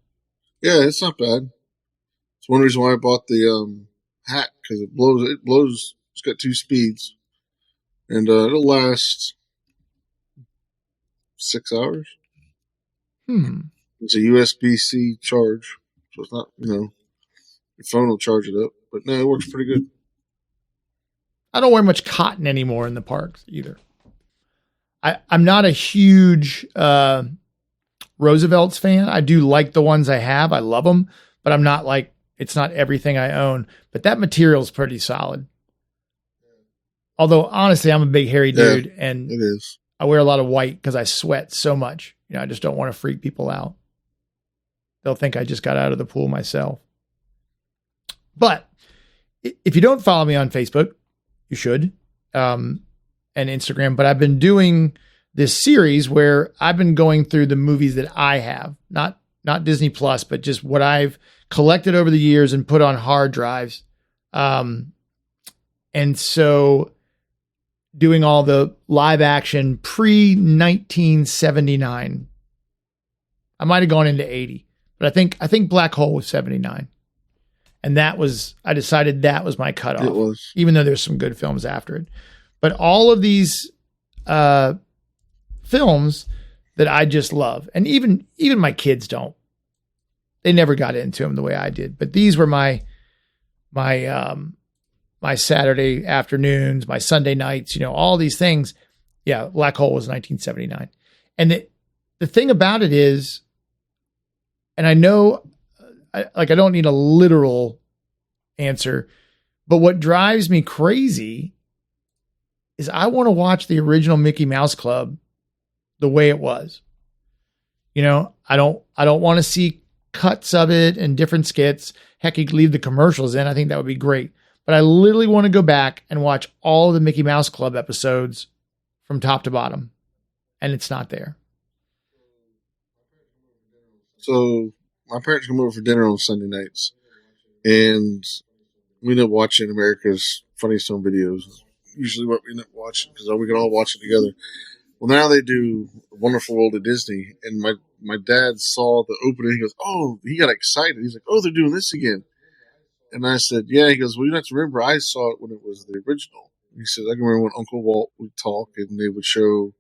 Yeah, it's not bad. It's one reason why I bought the hat, because it blows. It blows. It's got 2 speeds, and it'll last 6 hours. It's a USB-C charge, so it's not, your phone will charge it up. But no, it works pretty good. I don't wear much cotton anymore in the parks either. I'm not a huge Roosevelt's fan. I do like the ones I have. I love them, but I'm not like, it's not everything I own. But that material is pretty solid. Although, honestly, I'm a big hairy dude, and it is. I wear a lot of white because I sweat so much. I just don't want to freak people out. They'll think I just got out of the pool myself. But if you don't follow me on Facebook, you should, and Instagram. But I've been doing this series where I've been going through the movies that I have, not Disney Plus, but just what I've collected over the years and put on hard drives. And so doing all the live action pre-1979. I might have gone into 80, but I think Black Hole was 79. And I decided that was my cutoff. It was. Even though there's some good films after it. But all of these films that I just love, and even my kids don't. They never got into them the way I did. But these were my Saturday afternoons, my Sunday nights, all these things. Yeah, Black Hole was 1979. And the thing about it is, and I know, I don't need a literal answer, but what drives me crazy is I want to watch the original Mickey Mouse Club the way it was. I don't want to see cuts of it and different skits. Heck, you could leave the commercials in. I think that would be great. But I literally want to go back and watch all of the Mickey Mouse Club episodes from top to bottom. And it's not there. So my parents come over for dinner on Sunday nights. And we end up watching America's Funniest Home Videos. Usually what we end up watching, because we can all watch it together. Well, now they do Wonderful World of Disney. And my dad saw the opening. He goes, oh, he got excited. He's like, oh, they're doing this again. And I said, yeah. He goes, well, you have to remember, I saw it when it was the original. He said, I can remember when Uncle Walt would talk and they would show,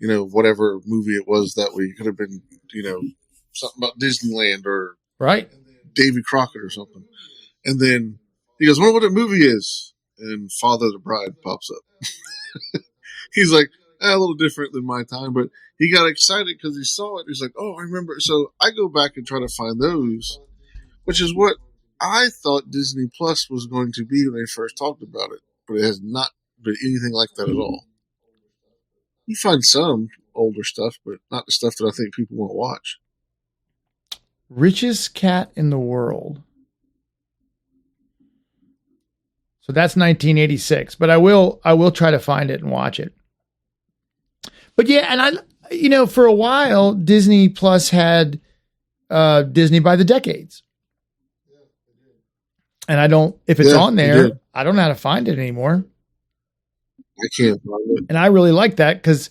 whatever movie it was that week. It could have been, something about Disneyland or right, Davy Crockett or something. And then he goes, I wonder what that movie is. And Father of the Bride pops up. He's like, a little different than my time, but he got excited because he saw it. He's like, oh, I remember. So I go back and try to find those, which is what I thought Disney Plus was going to be when they first talked about it, but it has not been anything like that at all. You find some older stuff, but not the stuff that I think people want to watch. Richest Cat in the World. So that's 1986, but I will try to find it and watch it. But yeah, and for a while, Disney Plus had Disney by the Decades. And if it's on there, I don't know how to find it anymore. I can't find it. And I really like that because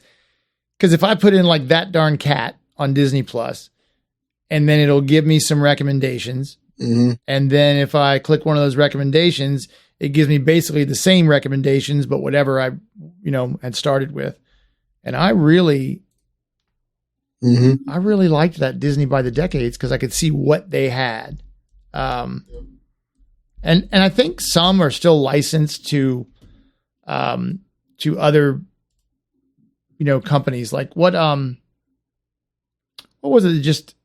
if I put in like That Darn Cat on Disney Plus, and then it'll give me some recommendations. Mm-hmm. And then if I click one of those recommendations, it gives me basically the same recommendations, but whatever I, had started with. And I really liked that Disney by the Decades because I could see what they had. And I think some are still licensed to other, companies. Like what was it that just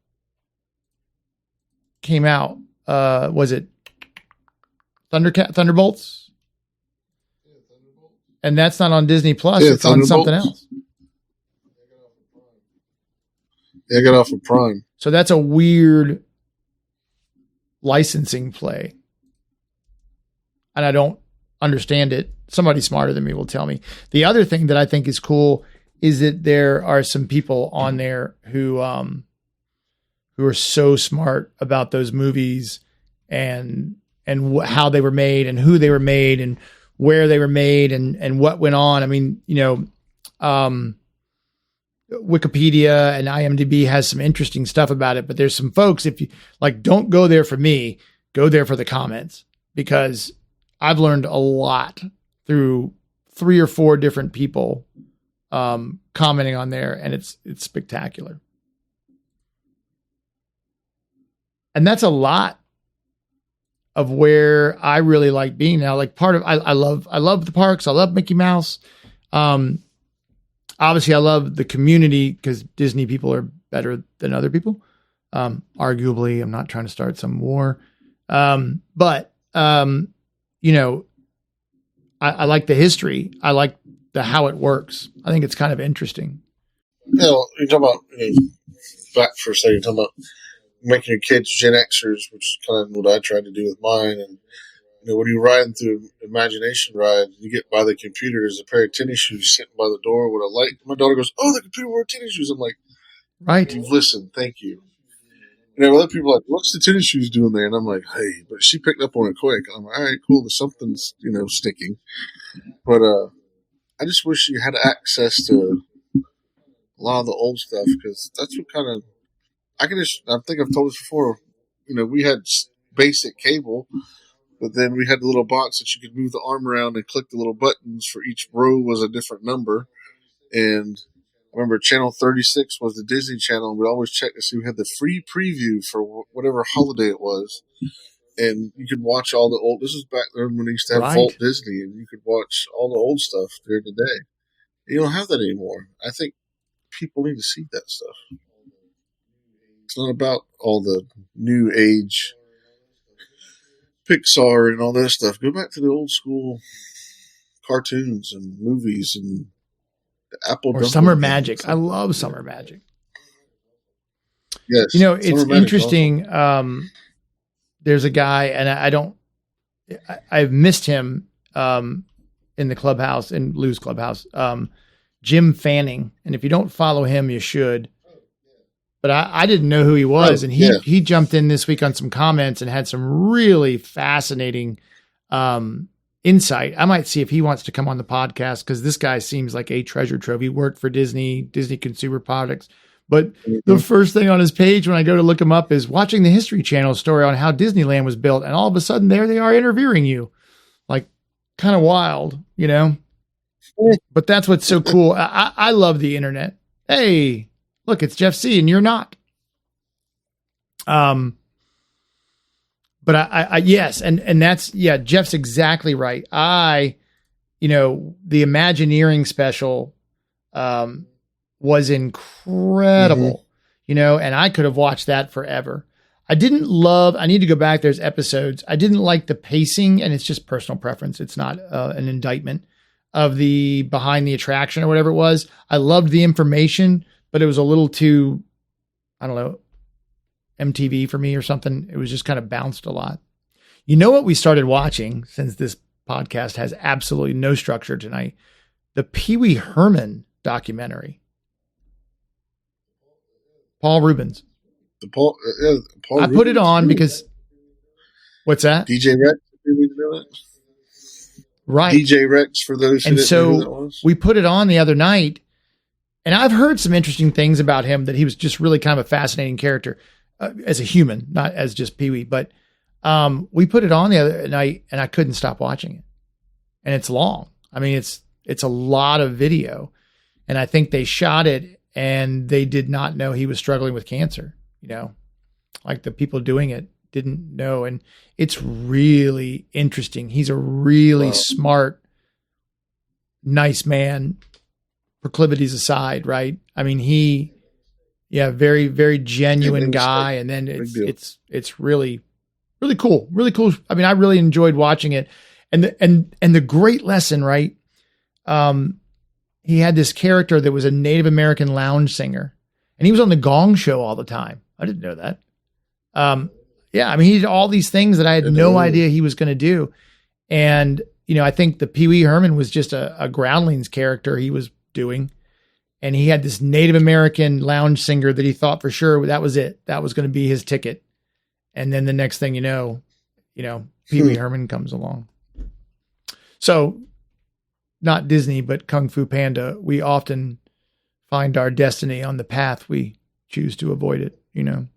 came out? Was it Thunderbolts? And that's not on Disney Plus. Yeah, it's on something else. Yeah, I got off of Prime. So that's a weird licensing play. And I don't understand it. Somebody smarter than me will tell me. The other thing that I think is cool is that there are some people on there who are so smart about those movies and how they were made and who they were made and where they were made and what went on. I mean, Wikipedia and IMDb has some interesting stuff about it, but there's some folks, if you like, don't go there for me, go there for the comments, because I've learned a lot through 3 or 4 different people commenting on there, and it's spectacular. And that's a lot of where I really like being now. Like part of, I love the parks. I love Mickey Mouse. Obviously I love the community because Disney people are better than other people. Arguably, I'm not trying to start some war. But I like the history. I like how it works. I think it's kind of interesting. You're talking about, back for a second, you're talking about making your kids Gen Xers, which is kind of what I tried to do with mine. And when you're riding through an imagination ride, you get by the computer, there's a pair of tennis shoes sitting by the door with a light. My daughter goes, "Oh, the computer wore tennis shoes." I'm like, right. You've listened. Thank you. Other people are like, "What's the tennis shoes doing there?" And I'm like, "Hey," but she picked up on it quick. I'm like, "All right, cool. There's something's, sticking." But I just wish you had access to a lot of the old stuff, because that's what kind of, I think I've told this before, we had basic cable, but then we had the little box that you could move the arm around and click the little buttons for each row was a different number. And I remember channel 36 was the Disney channel, and we'd always check to see who had the free preview for whatever holiday it was. And you could watch all the old, this was back then when they used to have Walt Disney, and you could watch all the old stuff during the day. You don't have that anymore. I think people need to see that stuff. It's not about all the new age Pixar and all that stuff. Go back to the old school cartoons and movies and the Apple or Summer Magic. I love Summer Magic. Yes. It's interesting. Awesome. There's a guy, and I've missed him in the clubhouse, in Lou's clubhouse, Jim Fanning. And if you don't follow him, you should. But I didn't know who he was. And he jumped in this week on some comments and had some really fascinating insight. I might see if he wants to come on the podcast, because this guy seems like a treasure trove. He worked for Disney Consumer Products. But the first thing on his page when I go to look him up is watching the History Channel story on how Disneyland was built. And all of a sudden there they are interviewing you. Like, kind of wild, But that's what's so cool. I love the internet. Hey, look, it's Jeff C. and you're not. But I yes. And that's, Jeff's exactly right. The Imagineering special, was incredible, and I could have watched that forever. I need to go back. There's episodes. I didn't like the pacing, and it's just personal preference. It's not an indictment of the behind the attraction or whatever it was. I loved the information, but it was a little too, I don't know, MTV for me or something. It was just kind of bounced a lot. You know what we started watching, since this podcast has absolutely no structure tonight? The Pee Wee Herman documentary. Paul Rubens. Paul I put it on because, what's that? DJ Rex. Right. DJ Rex, for those who didn't know who that was. We put it on the other night, and I've heard some interesting things about him, that he was just really kind of a fascinating character as a human, not as just Pee Wee. But we put it on the other night, and I couldn't stop watching it. And it's long. I mean, it's a lot of video, and I think they shot it and they did not know he was struggling with cancer. Like the people doing it didn't know. And it's really interesting. He's a really smart, nice man, proclivities aside, right? I mean, very, very genuine guy. And then it's really, really cool. Really cool. I mean, I really enjoyed watching it. And the great lesson, right? He had this character that was a Native American lounge singer, and he was on the Gong Show all the time. I didn't know that. I mean, he did all these things that I had no idea he was going to do. And, I think the Pee Wee Herman was just a Groundlings character he was doing. and he had this Native American lounge singer that he thought for sure that was it. That was going to be his ticket. And then the next thing you know, Pee Wee Herman comes along. So not Disney, but Kung Fu Panda, we often find our destiny on the path we choose to avoid it, Karen,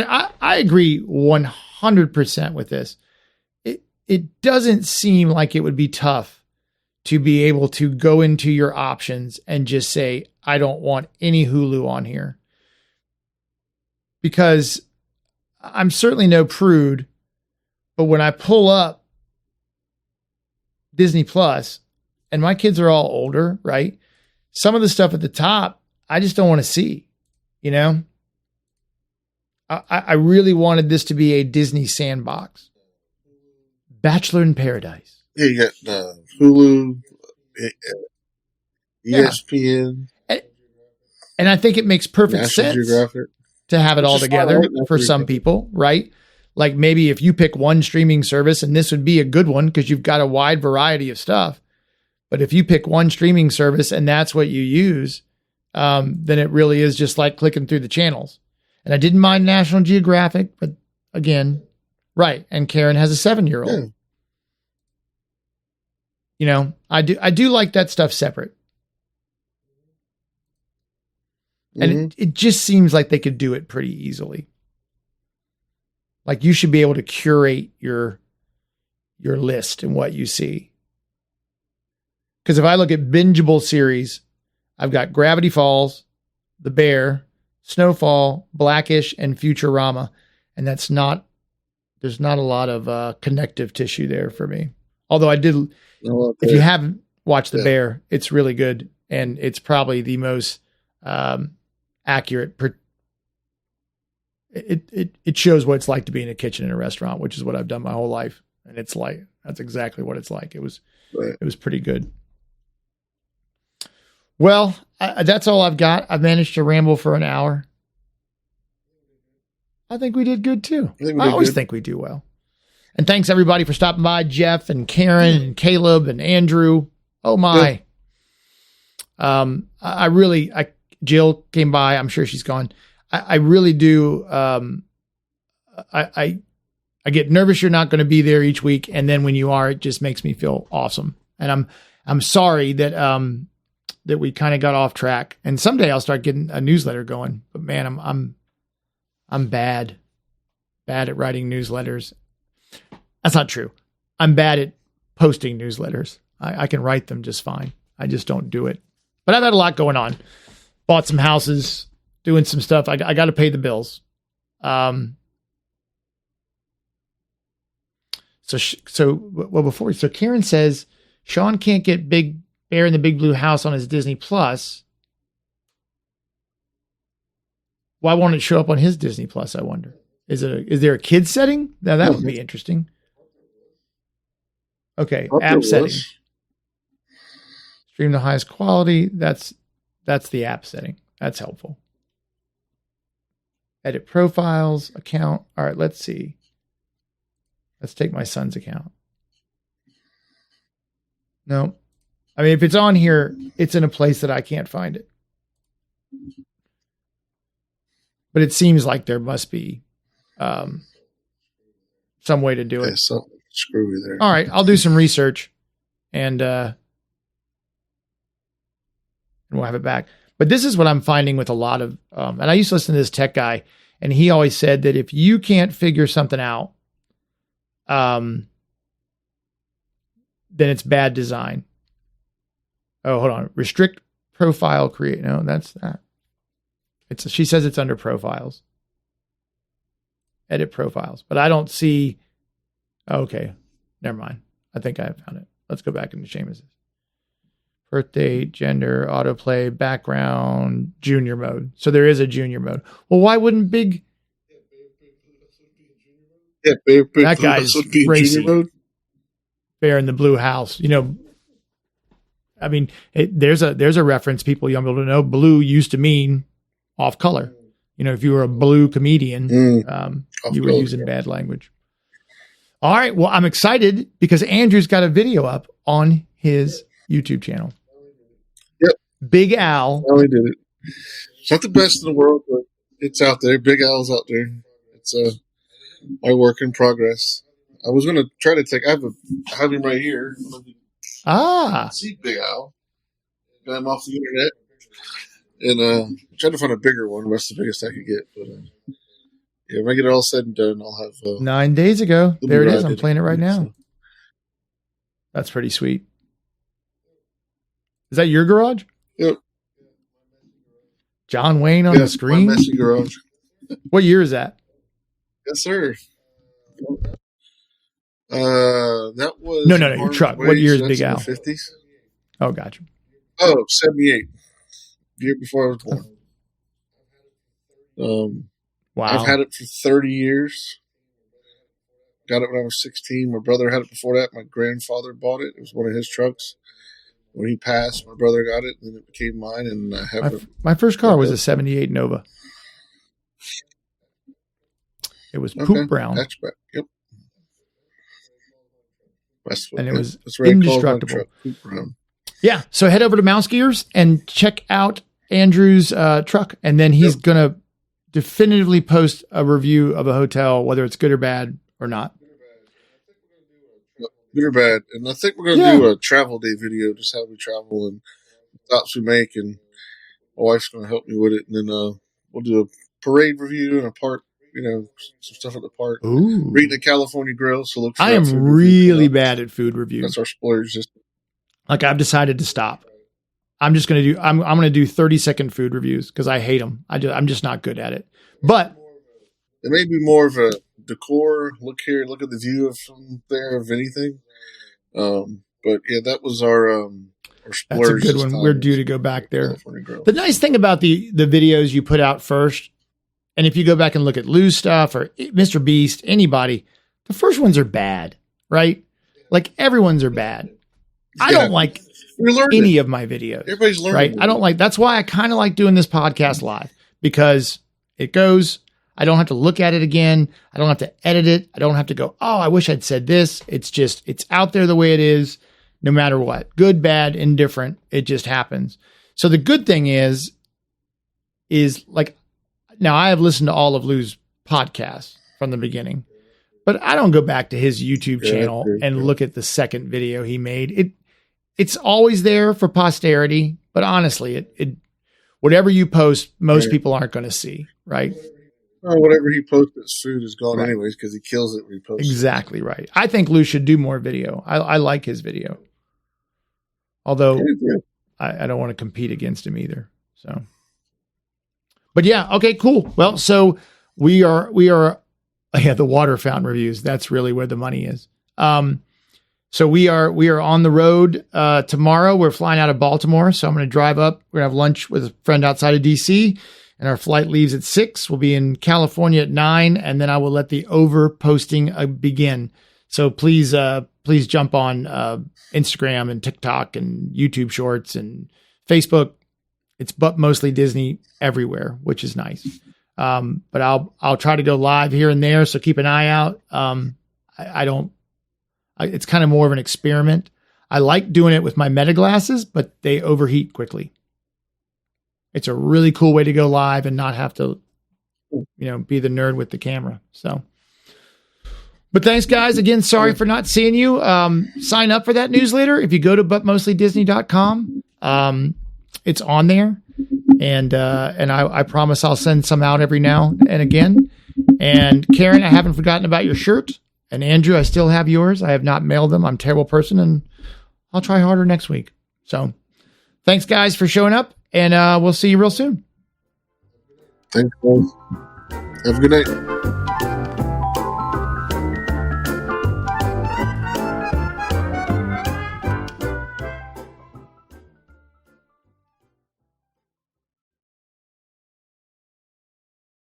I agree 100% with this. It doesn't seem like it would be tough to be able to go into your options and just say, I don't want any Hulu on here. Because I'm certainly no prude, but when I pull up Disney Plus, and my kids are all older, right? Some of the stuff at the top, I just don't want to see, I really wanted this to be a Disney sandbox. Bachelor in Paradise. Yeah, you got Hulu, ESPN. And I think it makes perfect National sense Geographic. To have it all together for some people, right? Like maybe if you pick one streaming service, and this would be a good one because you've got a wide variety of stuff. But if you pick one streaming service and that's what you use, then it really is just like clicking through the channels. And I didn't mind National Geographic, but again, right. And Karen has a 7-year-old. Yeah. I do like that stuff separate. And it just seems like they could do it pretty easily. Like you should be able to curate your list and what you see. Because if I look at bingeable series, I've got Gravity Falls, The Bear, Snowfall, Blackish, and Futurama. And there's not a lot of connective tissue there for me. Although I did, if you haven't watched The Bear, it's really good. And it's probably the most accurate. It shows what it's like to be in a kitchen in a restaurant, which is what I've done my whole life. And it's like, that's exactly what it's like. It was pretty good. Well, that's all I've got. I've managed to ramble for an hour. I think we did good too. I always think we do well. And thanks everybody for stopping by, Jeff and Karen and Caleb and Andrew. Oh my. Yeah. Jill came by. I'm sure she's gone. I really do. I get nervous you're not going to be there each week. And then when you are, it just makes me feel awesome. And I'm sorry that we kind of got off track, and someday I'll start getting a newsletter going, but man, I'm bad at writing newsletters. That's not true. I'm bad at posting newsletters. I can write them just fine. I just don't do it, but I've had a lot going on. Bought some houses, doing some stuff. I got to pay the bills. So Karen says Sean can't get Big Bear in the Big Blue House on his Disney Plus. Why won't it show up on his Disney Plus? I wonder. Is there a kid setting? Now that would be interesting. Okay, app settings. Stream the highest quality. That's the app setting. That's helpful. Edit profiles, account. All right, let's see. Let's take my son's account. No. I mean, if it's on here, it's in a place that I can't find it. But it seems like there must be some way to do it. Something screwy there. All right, I'll do some research and we'll have it back. But this is what I'm finding with a lot of, and I used to listen to this tech guy, and he always said that if you can't figure something out, then it's bad design. Oh, hold on. Restrict profile create. No, that's that. She says it's under profiles. Edit profiles. But I don't see. Okay. Never mind. I think I found it. Let's go back into Seamus's. Birthday, gender, autoplay, background, junior mode. So there is a junior mode. Well, why wouldn't Big? Yeah, that guy's racy. Bear in the Blue House. I mean, there's a reference people young people to know. Blue used to mean off color. If you were a blue comedian, you were using bad language. All right. Well, I'm excited because Andrew's got a video up on his YouTube channel. Yep. Big Al. Oh, we did it. It's not the best in the world, but it's out there. Big Al's out there. It's my work in progress. I was going to try to take. I have him right here. See Big Al. Got him off the internet, and tried to find a bigger one. That's the biggest I could get. But yeah, when I get it all said and done, I'll have 9 days ago. There it is. I'm playing it right now. So. That's pretty sweet. Is that your garage? Yep. John Wayne on the screen. My messy garage. What year is that? Yes, sir. That was no. Your truck. What year is Big Al? 50s. Oh, gotcha. Oh, 78. The year before I was born. Wow. I've had it for 30 years. Got it when I was 16. My brother had it before that. My grandfather bought it. It was one of his trucks. When he passed, my brother got it, and then it became mine. And I have it. My first car was a 78 Nova. It was poop brown. Hatchback. Yep. And it was indestructible. Poop brown. Yeah. So head over to Mouse Gears and check out Andrew's truck. And then he's going to definitively post a review of a hotel, whether it's good or bad or not. Good or bad. And I think we're going to do a travel day video, just how we travel and stops we make. And my wife's going to help me with it. And then we'll do a parade review and a park, some stuff at the park. Ooh. We're eating a California grill. So look for I am really bad at food reviews. That's our splurge. Like I've decided to stop. I'm just going to I'm going to do 30-second food reviews because I hate them. I'm just not good at it. But it may be more of a decor. Look here, look at the view of there of anything. But yeah, that was our splurge. That's a good one. We're due to go back there. The nice thing about the videos you put out first, and if you go back and look at Lou's stuff or Mr. Beast, anybody, the first ones are bad, right? Like everyone's are bad. Yeah. I don't like any of my videos. Everybody's learning. Right? I don't like, that's why I kind of like doing this podcast live because it goes, I don't have to look at it again. I don't have to edit it. I don't have to go, oh, I wish I'd said this. It's just, it's out there the way it is, no matter what. Good, bad, indifferent. It just happens. So the good thing is like, now I have listened to all of Lou's podcasts from the beginning, but I don't go back to his YouTube channel and look at the second video he made. It's always there for posterity, but honestly, it whatever you post, most people aren't going to see, right? Well, whatever he posts as food is gone anyways because he kills it when he posts. Exactly right. I think Lou should do more video. I like his video, although I don't want to compete against him either. So, but yeah, okay, cool. Well, so we are the water fountain reviews. That's really where the money is. So we are on the road tomorrow. We're flying out of Baltimore, so I'm going to drive up. We're going to have lunch with a friend outside of DC, and our flight leaves at 6. We'll be in California at 9, and then I will let the over posting begin. So please jump on Instagram and TikTok and YouTube Shorts and Facebook. It's but mostly Disney everywhere, which is nice. But I'll try to go live here and there, so keep an eye out. It's kind of more of an experiment. I like doing it with my Meta glasses, but they overheat quickly. It's a really cool way to go live and not have to, be the nerd with the camera. So, but thanks guys. Again, sorry for not seeing you. Sign up for that newsletter. If you go to butmostlydisney.com, it's on there. And I promise I'll send some out every now and again. And Karen, I haven't forgotten about your shirt. And Andrew, I still have yours. I have not mailed them. I'm a terrible person, and I'll try harder next week. So thanks, guys, for showing up, and we'll see you real soon. Thanks, guys. Have a good night.